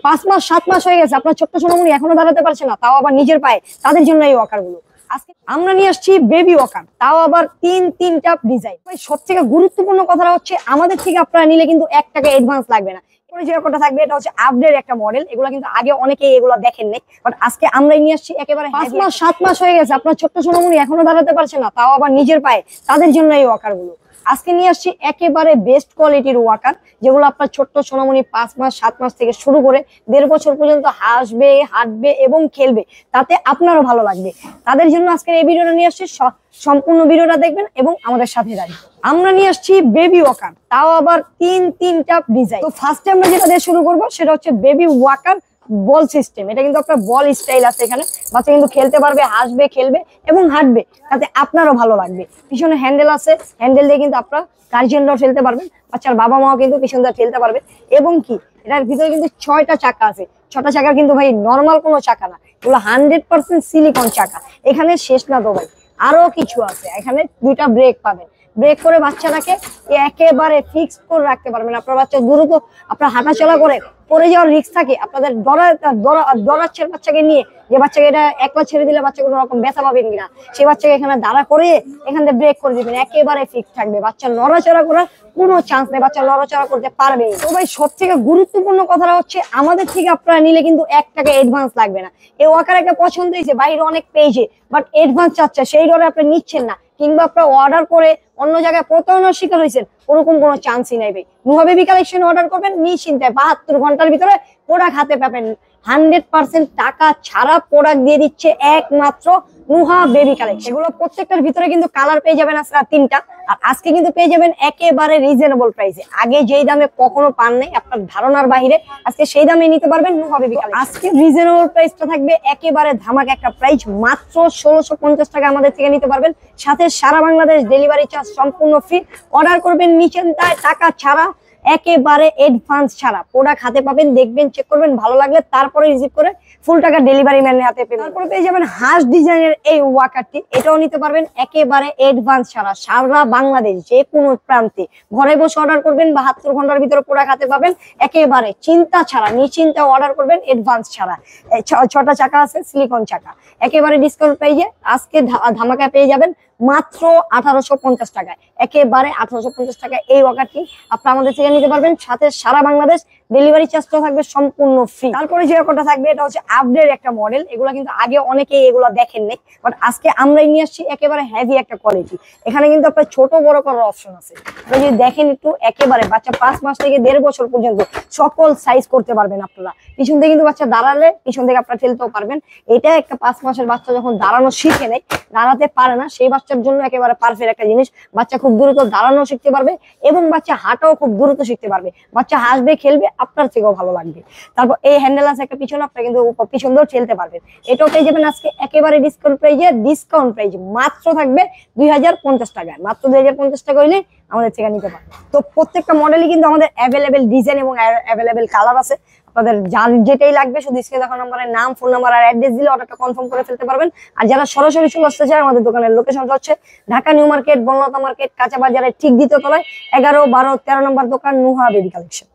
5 মাস 7 মাস হয়ে গেছে আপনার ছোট্ট সোনামণি এখনো দাঁড়াতে পারছে না, তাও আবার নিজের পায়ে, তাদের জন্য এই ওয়াকার গুলো। আজকে আমরা নিয়ে আসছি বেবি ওয়াকার, তাও আবার তিনটা ডিজাইন। সব থেকে গুরুত্বপূর্ণ কথাটা হচ্ছে আমাদের থেকে আপনারা নিলে কিন্তু 1 টাকা অ্যাডভান্স লাগবে না। যে একটা থাকবে এটা হচ্ছে আপডেট একটা মডেল, এগুলো কিন্তু আগে অনেকে এগুলো দেখেন নাই, বাট আজকে আমরাই নিয়ে আসছি একেবারে 5 মাস 7 মাস হয়ে গেছে আপনার ছোট্ট সোনামণি এখনো দাঁড়াতে পারছে না, তাও আবার নিজের পায়ে, তাদের জন্য এই ওয়াকার গুলো। আজকে নিয়ে আসছি একেবারে বেস্ট কোয়ালিটির ওয়াকার, যেগুলো আপনার ছোট্ট সোনামণি 5 মাস 7 মাস থেকে শুরু করে 1.5 বছর পর্যন্ত হাসবে, হাঁটবে এবং খেলবে, তাতে আপনারও ভালো লাগবে। তাদের জন্য আজকের এই ভিডিওটা নিয়ে আসছি, সম্পূর্ণ ভিডিওটা দেখবেন এবং আমাদের সাথে থাকবেন। আমরা নিয়ে আসছি বেবি ওয়াকার, তাও আবার তিনটা ডিজাইন। তো ফার্স্টে আমরা যেটা দিয়ে শুরু করবো সেটা হচ্ছে বেবি ওয়াকার বল সিস্টেম। এটা কিন্তু আপনার বল স্টাইল আছে, এখানে বাচ্চা কিন্তু খেলতে পারবে, হাসবে, খেলবে এবং হাঁটবে, তাতে আপনারও ভালো লাগবে। পিছনে হ্যান্ডেল আছে, হ্যান্ডেল দিয়ে কিন্তু আপনার গার্জিয়ানরাও ফেলতে পারবেন, বাচ্চার বাবা মাও কিন্তু পিছন দিয়ে ফেলতে পারবে। এবং কি এটার ভিতরে কিন্তু 6টা চাকা আছে, 6টা চাকা কিন্তু ভাই নর্মাল কোনো চাকা না, এগুলো 100% সিলিকন চাকা। এখানে শেষ না তো ভাই, আরো কিছু আছে। এখানে 2টা ব্রেক পাবেন, ব্রেক করে বাচ্চাটাকে একেবারে ফিক্স করে রাখতে পারবেন। আপনার বাচ্চা দ্রুত আপনার হাঁটাচলা করে পড়ে যাওয়ার রিস্ক থাকে, আপনাদের ডরাচ্ছেন বাচ্চাকে নিয়ে, যে বাচ্চাকে এটা একবার ছেড়ে দিলে বাচ্চা কোনো রকম ব্যথা পাবেন কিনা, সেই বাচ্চাকে এখানে দাঁড়া করে এখান থেকে ব্রেক করে দিবেন, একেবারে ফিক্স থাকবে, বাচ্চা নড়াচড়া করার কোনো চান্স নেই, বাচ্চা নড়াচড়া করতে পারবে। তো ভাই সব থেকে গুরুত্বপূর্ণ কথাটা হচ্ছে আমাদের থেকে আপনারা নিলে কিন্তু 1 টাকা অ্যাডভান্স লাগবে না। এই ওয়াকার একটা পছন্দ হয়েছে, বাইরে অনেক পেয়েছে, বাট অ্যাডভান্স চাচ্ছে, সেই ডরে আপনি নিচ্ছেন না, কিংবা আপনার অর্ডার করে অন্য জায়গায় প্রতারণার শিকার হয়েছেন, ওরকম কোনো চান্সই নাই ভাই। নুহা বেবি কালেকশন অর্ডার করবেন নিশ্চিন্তায় 72 ঘন্টার ভিতরে প্রোডাক্ট হাতে পাবেন। 100% টাকা ছাড়া প্রোডাক্ট দিয়ে দিচ্ছে একমাত্র নুহা বেবি কালেকশন। এগুলো প্রত্যেকটার ভিতরে কিন্তু কালার পেয়ে যাবেন আজকে 3টা, আর আজকে কিন্তু পেয়ে যাবেন একেবারে রিজনেবল প্রাইসে। আগে যেই দামে কখনো পান নাই, আপনার ধারণার বাইরে, আজকে সেই দামে নিতে পারবেন নুহা বেবি কালেকশন। আজকে রিজনেবল প্রাইসটা থাকবে একেবারে ধামাকা একটা প্রাইস, মাত্র 1650 টাকা আমাদের থেকে নিতে পারবেন, সাথে সারা বাংলাদেশ ডেলিভারি চার্জ সম্পূর্ণ ফ্রি। অর্ডার করবেন নিশ্চিন্তায় টাকা ছাড়া, একেবারে অ্যাডভান্স ছাড়া প্রোডাক্ট হাতে পাবেন, দেখবেন, চেক করবেন, ভালো লাগলে তারপরে রিসিভ করে ফুল টাকা ডেলিভারি ম্যানের হাতে পেমেন্ট। তারপরে পেয়ে যাবেন হাঁস ডিজাইনের এই ওয়াকারটি, এটাও নিতে পারবেন একেবারে অ্যাডভান্স ছাড়া, সারা বাংলাদেশ যে কোনো প্রান্তে ঘরে বসে অর্ডার করবেন, 72 ঘন্টার ভিতরে প্রোডাক্ট হাতে পাবেন, একেবারে চিন্তা ছাড়া, নিশ্চিন্তে অর্ডার করবেন অ্যাডভান্স ছাড়া। 6টা চাকা আছে, সিলিকন চাকা, একেবারে ডিসকাউন্ট পেয়ে আজকে ধামাকা পেয়ে যাবেন মাত্র 1850 টাকায়, একেবারে 1850 টাকায় এই ওয়াকারটি আপনারা আমাদের থেকে নিতে পারবেন, সাথে সারা বাংলাদেশ ডেলিভারি চার্জটা থাকবে সম্পূর্ণ ফ্রি। তারপরে যে ওয়াকারটা থাকবে এটা হচ্ছে আপডেট একটা মডেল, এগুলো কিন্তু আগে অনেকে এগুলো দেখেন নাই, বাট আজকে আমরাই নিয়ে আসছি একেবারে হেভি একটা কোয়ালিটি। এখানে কিন্তু আপনার ছোট বড় করার অপশন আছে, যদি দেখেন একটু, একেবারে বাচ্চা 5 মাস থেকে 1.5 বছর পর্যন্ত সকল সাইজ করতে পারবেন আপনারা। পিছন থেকে কিন্তু বাচ্চা দাঁড়ালে পিছন থেকে আপনারা ঠেলতেও পারবেন। এটা একটা 5 মাসের বাচ্চা যখন দাঁড়ানো শিখে নেয়, দাঁড়াতে পারে না, সেই বাচ্চার জন্য একেবারে পারফেক্ট একটা জিনিস। বাচ্চা খুব দ্রুত দাঁড়ানো শিখতে পারবে এবং বাচ্চা হাঁটাও খুব দ্রুত শিখতে পারবে, বাচ্চা হাসবে, খেলবে, আপনার থেকেও ভালো লাগবে। তারপর এই হ্যান্ডেল আছে একটা পিছনে, আপনারা কিন্তু পিছন দিয়েও ঠেলতে পারবেন। এটাও পেয়ে যাবেন আজকে একেবারে ডিসকাউন্ট প্রাইজে, মাত্র থাকবে 2050 টাকায়, মাত্র 2050 টাকা হইলে আমাদের থেকে নিতে পারবেন। তো প্রত্যেকটা মডেলই কিন্তু আমাদের অ্যাভেলেবেল ডিজাইন এবং অ্যাভেলেবেল কালার আছে, আপনাদের যার যেটাই লাগবে শুধু স্ক্রিনে দেখানো নম্বরে নাম, ফোন নাম্বার আর অ্যাড্রেস দিলে অর্ডারটা কনফার্ম করে ফেলতে পারবেন। আর যারা সরাসরি চলে আসতে চায়, আমাদের দোকানের লোকেশনটা হচ্ছে Dhaka new market, Banalata market, কাঁচা বাজারের ঠিক দ্বিতীয় তলায় 11, 12, 13 নম্বর দোকান নুহা বেবি কালেকশন।